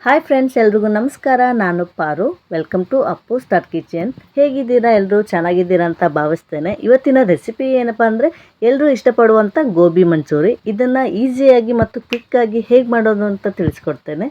Hi friends, ಎಲ್ರಿಗೂ ನಮಸ್ಕಾರ. ನಾನು Paru. Welcome to Appu star kitchen. ಹೇಗಿದ್ದೀರಾ? ಎಲ್ಲರೂ ಚೆನ್ನಾಗಿದ್ದೀರಾ ಅಂತ ಭಾವಿಸ್ತೇನೆ. ಇವತ್ತಿನ ರೆಸಿಪಿ ಏನಪ್ಪ ಅಂದರೆ ಎಲ್ಲರೂ ಇಷ್ಟಪಡುವಂಥ ಗೋಬಿ ಮಂಚೂರಿ. ಇದನ್ನು ಈಸಿಯಾಗಿ ಮತ್ತು ಕ್ವಿಕ್ಕಾಗಿ ಹೇಗೆ ಮಾಡೋದು ಅಂತ ತಿಳಿಸ್ಕೊಡ್ತೇನೆ.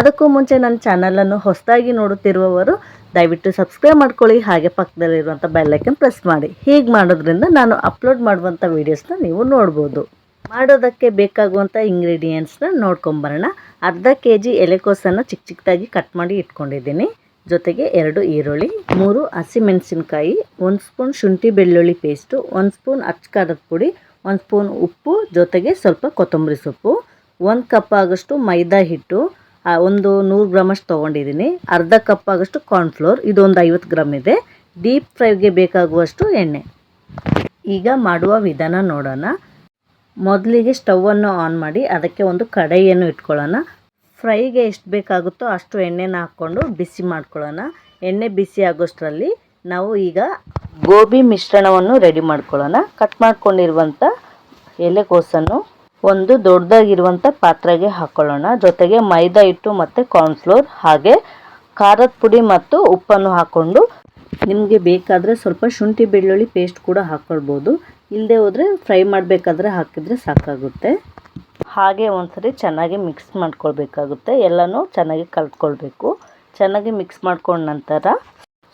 ಅದಕ್ಕೂ ಮುಂಚೆ ನನ್ನ ಚಾನಲನ್ನು ಹೊಸದಾಗಿ ನೋಡುತ್ತಿರುವವರು ದಯವಿಟ್ಟು ಸಬ್ಸ್ಕ್ರೈಬ್ ಮಾಡ್ಕೊಳ್ಳಿ. ಹಾಗೆ ಪಕ್ಕದಲ್ಲಿರುವಂಥ ಬೆಲ್ಲೈಕನ್ ಪ್ರೆಸ್ ಮಾಡಿ. ಹೀಗೆ ಮಾಡೋದ್ರಿಂದ ನಾನು ಅಪ್ಲೋಡ್ ಮಾಡುವಂಥ ವೀಡಿಯೋಸ್ನ ನೀವು ನೋಡ್ಬೋದು. ಮಾಡೋದಕ್ಕೆ ಬೇಕಾಗುವಂಥ ಇಂಗ್ರೀಡಿಯೆಂಟ್ಸ್ನ ನೋಡ್ಕೊಂಬರೋಣ. ಅರ್ಧ ಕೆಜಿ ಎಲೆಕೋಸನ್ನು ಚಿಕ್ಕ ಚಿಕ್ಕದಾಗಿ ಕಟ್ ಮಾಡಿ ಇಟ್ಕೊಂಡಿದ್ದೀನಿ. ಜೊತೆಗೆ 2 ಈರುಳ್ಳಿ, 3 ಹಸಿಮೆಣಸಿನ್ಕಾಯಿ, 1 ಸ್ಪೂನ್ ಶುಂಠಿ ಬೆಳ್ಳುಳ್ಳಿ ಪೇಸ್ಟು, 1 ಸ್ಪೂನ್ ಅಚ್ಚ ಖಾರದ ಪುಡಿ, 1 ಸ್ಪೂನ್ ಉಪ್ಪು, ಜೊತೆಗೆ ಸ್ವಲ್ಪ ಕೊತ್ತಂಬರಿ ಸೊಪ್ಪು, 1 ಕಪ್ ಆಗೋಷ್ಟು ಮೈದಾ ಹಿಟ್ಟು, ಒಂದು 100 ಗ್ರಾಮಷ್ಟು ತೊಗೊಂಡಿದ್ದೀನಿ. ಅರ್ಧ ಕಪ್ ಆಗೋಷ್ಟು ಕಾರ್ನ್ಫ್ಲೋರ್, ಇದೊಂದು 50 ಗ್ರಾಮ್ ಇದೆ. ಡೀಪ್ ಫ್ರೈಗೆ ಬೇಕಾಗುವಷ್ಟು ಎಣ್ಣೆ. ಈಗ ಮಾಡುವ ವಿಧಾನ ನೋಡೋಣ. ಮೊದಲಿಗೆ ಸ್ಟವನ್ನು ಆನ್ ಮಾಡಿ ಅದಕ್ಕೆ ಒಂದು ಕಡಾಯಿಯನ್ನು ಇಟ್ಕೊಳ್ಳೋಣ. ಫ್ರೈಗೆ ಎಷ್ಟು ಬೇಕಾಗುತ್ತೋ ಅಷ್ಟು ಎಣ್ಣೆನ ಹಾಕ್ಕೊಂಡು ಬಿಸಿ ಮಾಡ್ಕೊಳ್ಳೋಣ. ಎಣ್ಣೆ ಬಿಸಿ ಆಗೋಷ್ಟರಲ್ಲಿ ನಾವು ಈಗ ಗೋಬಿ ಮಿಶ್ರಣವನ್ನು ರೆಡಿ ಮಾಡ್ಕೊಳ್ಳೋಣ. ಕಟ್ ಮಾಡ್ಕೊಂಡಿರುವಂಥ ಎಲೆಕೋಸನ್ನು ಒಂದು ದೊಡ್ಡದಾಗಿರುವಂಥ ಪಾತ್ರೆಗೆ ಹಾಕ್ಕೊಳ್ಳೋಣ. ಜೊತೆಗೆ ಮೈದಾ ಹಿಟ್ಟು ಮತ್ತು ಕಾರ್ನ್ಫ್ಲೋರ್ ಹಾಗೆ ಖಾರದ ಪುಡಿ ಮತ್ತು ಉಪ್ಪನ್ನು ಹಾಕ್ಕೊಂಡು, ನಿಮಗೆ ಬೇಕಾದರೆ ಸ್ವಲ್ಪ ಶುಂಠಿ ಬೆಳ್ಳುಳ್ಳಿ ಪೇಸ್ಟ್ ಕೂಡ ಹಾಕ್ಕೊಳ್ಬೋದು. ಇಲ್ಲದೆ ಹೋದರೆ ಫ್ರೈ ಮಾಡಬೇಕಾದ್ರೆ ಹಾಕಿದರೆ ಸಾಕಾಗುತ್ತೆ. ಹಾಗೆ ಒಂದ್ಸರಿ ಚೆನ್ನಾಗಿ ಮಿಕ್ಸ್ ಮಾಡ್ಕೊಳ್ಬೇಕಾಗುತ್ತೆ. ಎಲ್ಲನೂ ಚೆನ್ನಾಗಿ ಕಲ್ತ್ಕೊಳ್ಬೇಕು. ಚೆನ್ನಾಗಿ ಮಿಕ್ಸ್ ಮಾಡ್ಕೊಂಡ ನಂತರ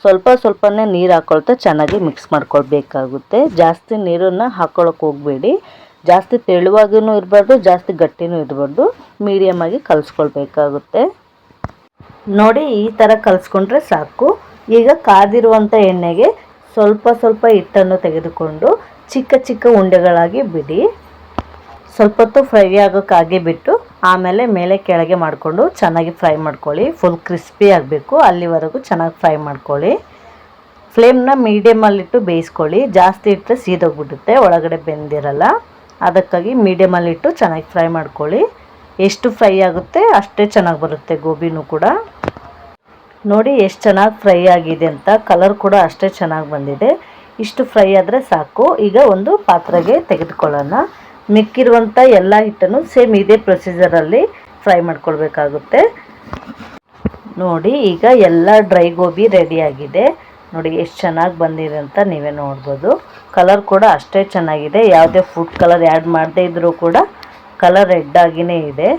ಸ್ವಲ್ಪನೇ ನೀರು ಹಾಕ್ಕೊಳ್ತಾ ಚೆನ್ನಾಗಿ ಮಿಕ್ಸ್ ಮಾಡ್ಕೊಳ್ಬೇಕಾಗುತ್ತೆ. ಜಾಸ್ತಿ ನೀರನ್ನು ಹಾಕ್ಕೊಳ್ಳೋಕೆ ಹೋಗಬೇಡಿ. ಜಾಸ್ತಿ ತೆಳುವಾಗಿಯೂ ಇರಬಾರ್ದು, ಜಾಸ್ತಿ ಗಟ್ಟಿನೂ ಇರಬಾರ್ದು. ಮೀಡಿಯಮಾಗಿ ಕಲಿಸ್ಕೊಳ್ಬೇಕಾಗುತ್ತೆ. ನೋಡಿ, ಈ ಥರ ಕಲಿಸ್ಕೊಂಡ್ರೆ ಸಾಕು. ಈಗ ಕಾದಿರುವಂಥ ಎಣ್ಣೆಗೆ ಸ್ವಲ್ಪ ಹಿಟ್ಟನ್ನು ತೆಗೆದುಕೊಂಡು ಚಿಕ್ಕ ಚಿಕ್ಕ ಉಂಡೆಗಳಾಗಿ ಬಿಡಿ. ಸ್ವಲ್ಪ ಹೊತ್ತು ಫ್ರೈ ಆಗೋಕ್ಕಾಗಿ ಬಿಟ್ಟು ಆಮೇಲೆ ಮೇಲೆ ಕೆಳಗೆ ಮಾಡಿಕೊಂಡು ಚೆನ್ನಾಗಿ ಫ್ರೈ ಮಾಡ್ಕೊಳ್ಳಿ. ಫುಲ್ ಕ್ರಿಸ್ಪಿ ಆಗಬೇಕು, ಅಲ್ಲಿವರೆಗೂ ಚೆನ್ನಾಗಿ ಫ್ರೈ ಮಾಡ್ಕೊಳ್ಳಿ. ಫ್ಲೇಮ್ನ ಮೀಡಿಯಮಲ್ಲಿಟ್ಟು ಬೇಯಿಸ್ಕೊಳ್ಳಿ. ಜಾಸ್ತಿ ಇಟ್ಟರೆ ಸೀದೋಗ್ಬಿಡುತ್ತೆ, ಒಳಗಡೆ ಬೆಂದಿರಲ್ಲ. ಅದಕ್ಕಾಗಿ ಮೀಡಿಯಮಲ್ಲಿಟ್ಟು ಚೆನ್ನಾಗಿ ಫ್ರೈ ಮಾಡ್ಕೊಳ್ಳಿ. ಎಷ್ಟು ಫ್ರೈ ಆಗುತ್ತೆ ಅಷ್ಟೇ ಚೆನ್ನಾಗಿ ಬರುತ್ತೆ ಗೋಬಿನೂ ಕೂಡ. ನೋಡಿ ಎಷ್ಟು ಚೆನ್ನಾಗಿ ಫ್ರೈ ಆಗಿದೆ ಅಂತ. ಕಲರ್ ಕೂಡ ಅಷ್ಟೇ ಚೆನ್ನಾಗಿ ಬಂದಿದೆ. ಇಷ್ಟು ಫ್ರೈ ಆದರೆ ಸಾಕು. ಈಗ ಒಂದು ಪಾತ್ರೆಗೆ ತೆಗೆದುಕೊಳ್ಳೋಣ. ಮಿಕ್ಕಿರುವಂಥ ಎಲ್ಲ ಹಿಟ್ಟನ್ನು ಸೇಮ್ ಇದೇ ಪ್ರೊಸೀಜರಲ್ಲಿ ಫ್ರೈ ಮಾಡ್ಕೊಳ್ಬೇಕಾಗುತ್ತೆ. ನೋಡಿ, ಈಗ ಎಲ್ಲ ಡ್ರೈ ಗೋಬಿ ರೆಡಿಯಾಗಿದೆ. ನೋಡಿ ಎಷ್ಟು ಚೆನ್ನಾಗಿ ಬಂದಿದೆ ಅಂತ ನೀವೇ ನೋಡ್ಬೋದು. ಕಲರ್ ಕೂಡ ಅಷ್ಟೇ ಚೆನ್ನಾಗಿದೆ. ಯಾವುದೇ ಫುಡ್ ಕಲರ್ ಆ್ಯಡ್ ಮಾಡದೇ ಇದ್ದರೂ ಕೂಡ ಕಲರ್ ರೆಡ್ ಆಗಿಯೇ ಇದೆ.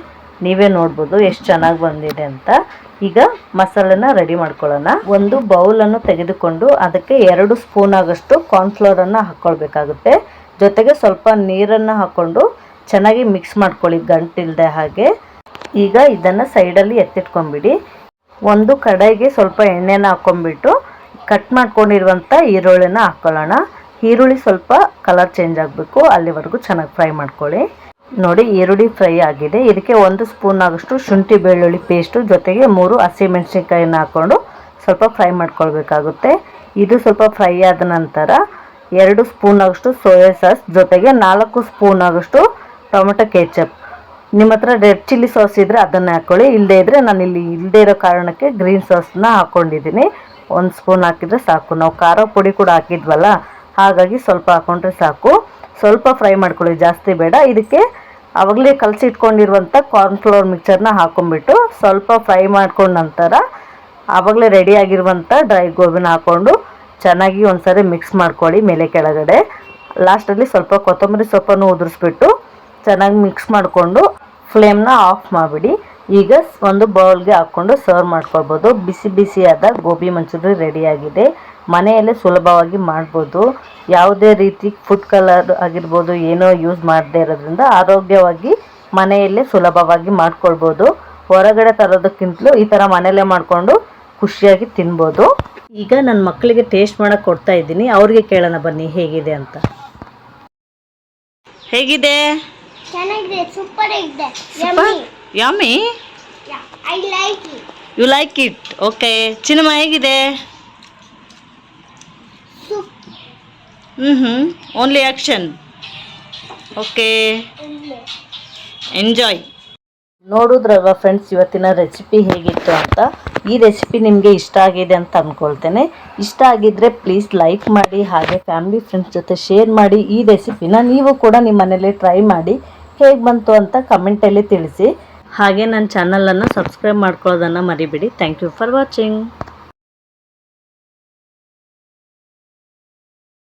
ನೀವೇ ನೋಡ್ಬೋದು ಎಷ್ಟು ಚೆನ್ನಾಗಿ ಬಂದಿದೆ ಅಂತ. ಈಗ ಮಸಾಲೆನ ರೆಡಿ ಮಾಡ್ಕೊಳ್ಳೋಣ. ಒಂದು ಬೌಲನ್ನು ತೆಗೆದುಕೊಂಡು ಅದಕ್ಕೆ 2 ಸ್ಪೂನ್ ಆಗೋಷ್ಟು ಕಾರ್ನ್ಫ್ಲೋರನ್ನು ಹಾಕ್ಕೊಳ್ಬೇಕಾಗುತ್ತೆ. ಜೊತೆಗೆ ಸ್ವಲ್ಪ ನೀರನ್ನು ಹಾಕ್ಕೊಂಡು ಚೆನ್ನಾಗಿ ಮಿಕ್ಸ್ ಮಾಡ್ಕೊಳ್ಳಿ, ಗಂಟಿಲ್ಲದೆ ಹಾಗೆ. ಈಗ ಇದನ್ನು ಸೈಡಲ್ಲಿ ಎತ್ತಿಟ್ಕೊಂಡ್ಬಿಡಿ. ಒಂದು ಕಡಾಯಿಗೆ ಸ್ವಲ್ಪ ಎಣ್ಣೆನ ಹಾಕ್ಕೊಂಡ್ಬಿಟ್ಟು ಕಟ್ ಮಾಡ್ಕೊಂಡಿರುವಂಥ ಈರುಳ್ಳಿನ ಹಾಕ್ಕೊಳ್ಳೋಣ. ಈರುಳ್ಳಿ ಸ್ವಲ್ಪ ಕಲರ್ ಚೇಂಜ್ ಆಗಬೇಕು, ಅಲ್ಲಿವರೆಗೂ ಚೆನ್ನಾಗಿ ಫ್ರೈ ಮಾಡ್ಕೊಳ್ಳಿ. ನೋಡಿ, ಈರುಳ್ಳಿ ಫ್ರೈ ಆಗಿದೆ. ಇದಕ್ಕೆ 1 ಸ್ಪೂನ್ ಆಗೋಷ್ಟು ಶುಂಠಿ ಬೆಳ್ಳುಳ್ಳಿ ಪೇಸ್ಟು, ಜೊತೆಗೆ 3 ಹಸಿಮೆಣಸಿನ್ಕಾಯಿನ ಹಾಕ್ಕೊಂಡು ಸ್ವಲ್ಪ ಫ್ರೈ ಮಾಡ್ಕೊಳ್ಬೇಕಾಗುತ್ತೆ. ಇದು ಸ್ವಲ್ಪ ಫ್ರೈ ಆದ ನಂತರ 2 ಸ್ಪೂನ್ ಆಗೋಷ್ಟು ಸೋಯಾ ಸಾಸ್, ಜೊತೆಗೆ 4 ಸ್ಪೂನ್ ಆಗೋಷ್ಟು ಟೊಮೆಟೊ ಕೆಚಪ್. ನಿಮ್ಮ ಹತ್ರ ರೆಡ್ ಚಿಲ್ಲಿ ಸಾಸ್ ಇದ್ದರೆ ಅದನ್ನು ಹಾಕ್ಕೊಳ್ಳಿ. ಇಲ್ಲದೇ ಇದ್ದರೆ ನಾನಿಲ್ಲಿ ಇಲ್ಲದೇ ಇರೋ ಕಾರಣಕ್ಕೆ ಗ್ರೀನ್ ಸಾಸ್ನ ಹಾಕ್ಕೊಂಡಿದ್ದೀನಿ. 1 ಸ್ಪೂನ್ ಹಾಕಿದರೆ ಸಾಕು. ನಾವು ಖಾರ ಪುಡಿ ಕೂಡ ಹಾಕಿದ್ವಲ್ಲ, ಹಾಗಾಗಿ ಸ್ವಲ್ಪ ಹಾಕ್ಕೊಂಡ್ರೆ ಸಾಕು. ಸ್ವಲ್ಪ ಫ್ರೈ ಮಾಡ್ಕೊಳ್ಳಿ, ಜಾಸ್ತಿ ಬೇಡ. ಇದಕ್ಕೆ ಆವಾಗಲೇ ಕಲಸಿ ಇಟ್ಕೊಂಡಿರುವಂಥ ಕಾರ್ನ್ಫ್ಲೋರ್ ಮಿಕ್ಸರ್ನ ಹಾಕ್ಕೊಂಬಿಟ್ಟು ಸ್ವಲ್ಪ ಫ್ರೈ ಮಾಡ್ಕೊಂಡ ನಂತರ ಆವಾಗಲೇ ರೆಡಿಯಾಗಿರುವಂಥ ಡ್ರೈ ಗೋಬಿನ ಹಾಕ್ಕೊಂಡು ಚೆನ್ನಾಗಿ ಒಂದ್ಸರಿ ಮಿಕ್ಸ್ ಮಾಡ್ಕೊಳ್ಳಿ ಮೇಲೆ ಕೆಳಗಡೆ. ಲಾಸ್ಟಲ್ಲಿ ಸ್ವಲ್ಪ ಕೊತ್ತಂಬರಿ ಸೊಪ್ಪನ್ನು ಉದುರಿಸ್ಬಿಟ್ಟು ಚೆನ್ನಾಗಿ ಮಿಕ್ಸ್ ಮಾಡಿಕೊಂಡು ಫ್ಲೇಮ್ನ ಆಫ್ ಮಾಡಿಬಿಡಿ. ಈಗ ಒಂದು ಬೌಲ್ಗೆ ಹಾಕ್ಕೊಂಡು ಸರ್ವ್ ಮಾಡ್ಕೊಳ್ಬೋದು. ಬಿಸಿ ಬಿಸಿಯಾದ ಗೋಬಿ ಮಂಚೂರಿ ರೆಡಿಯಾಗಿದೆ. ಮನೆಯಲ್ಲೇ ಸುಲಭವಾಗಿ ಮಾಡ್ಬೋದು. ಯಾವುದೇ ರೀತಿ ಫುಡ್ ಕಲರ್ ಆಗಿರ್ಬೋದು ಏನೋ ಯೂಸ್ ಮಾಡದೇ ಇರೋದ್ರಿಂದ ಆರೋಗ್ಯವಾಗಿ ಮನೆಯಲ್ಲೇ ಸುಲಭವಾಗಿ ಮಾಡ್ಕೊಳ್ಬೋದು. ಹೊರಗಡೆ ತರೋದಕ್ಕಿಂತಲೂ ಈ ಥರ ಮನೆಯಲ್ಲೇ ಮಾಡಿಕೊಂಡು ಖುಷಿಯಾಗಿ ತಿನ್ಬೋದು. ಈಗ ನನ್ನ ಮಕ್ಕಳಿಗೆ ಟೇಸ್ಟ್ ಮಾಡೋಕ್ಕೆ ಕೊಡ್ತಾ ಇದ್ದೀನಿ. ಅವ್ರಿಗೆ ಕೇಳೋಣ ಬನ್ನಿ ಹೇಗಿದೆ ಅಂತ. ಹೇಗಿದೆ? ಚೆನ್ನಾಗಿದೆ, ಸೂಪರ್ ಆಗಿದೆ. Yummy. I like it. You like it? Okay. Chinnamma ಹೇಗಿದೆ? Only action. Okay, enjoy. ನೋಡಿದ್ರಲ್ವ ಫ್ರೆಂಡ್ಸ್ ಇವತ್ತಿನ ರೆಸಿಪಿ ಹೇಗಿತ್ತು ಅಂತ. ಈ ರೆಸಿಪಿ ನಿಮಗೆ ಇಷ್ಟ ಆಗಿದೆ ಅಂತ ಅಂದ್ಕೊಳ್ತೇನೆ. ಇಷ್ಟ ಆಗಿದ್ದರೆ ಪ್ಲೀಸ್ ಲೈಕ್ ಮಾಡಿ, ಹಾಗೆ ಫ್ಯಾಮಿಲಿ ಫ್ರೆಂಡ್ಸ್ ಜೊತೆ ಶೇರ್ ಮಾಡಿ. ಈ ರೆಸಿಪಿನ ನೀವು ಕೂಡ ನಿಮ್ಮ ಮನೇಲಿ ಟ್ರೈ ಮಾಡಿ ಹೇಗೆ ಬಂತು ಅಂತ ಕಮೆಂಟಲ್ಲಿ ತಿಳಿಸಿ. ಹಾಗೆ ನನ್ನ ಚಾನಲನ್ನು ಸಬ್ಸ್ಕ್ರೈಬ್ ಮಾಡ್ಕೊಳ್ಳೋದನ್ನು ಮರಿಬೇಡಿ. Thank you for watching.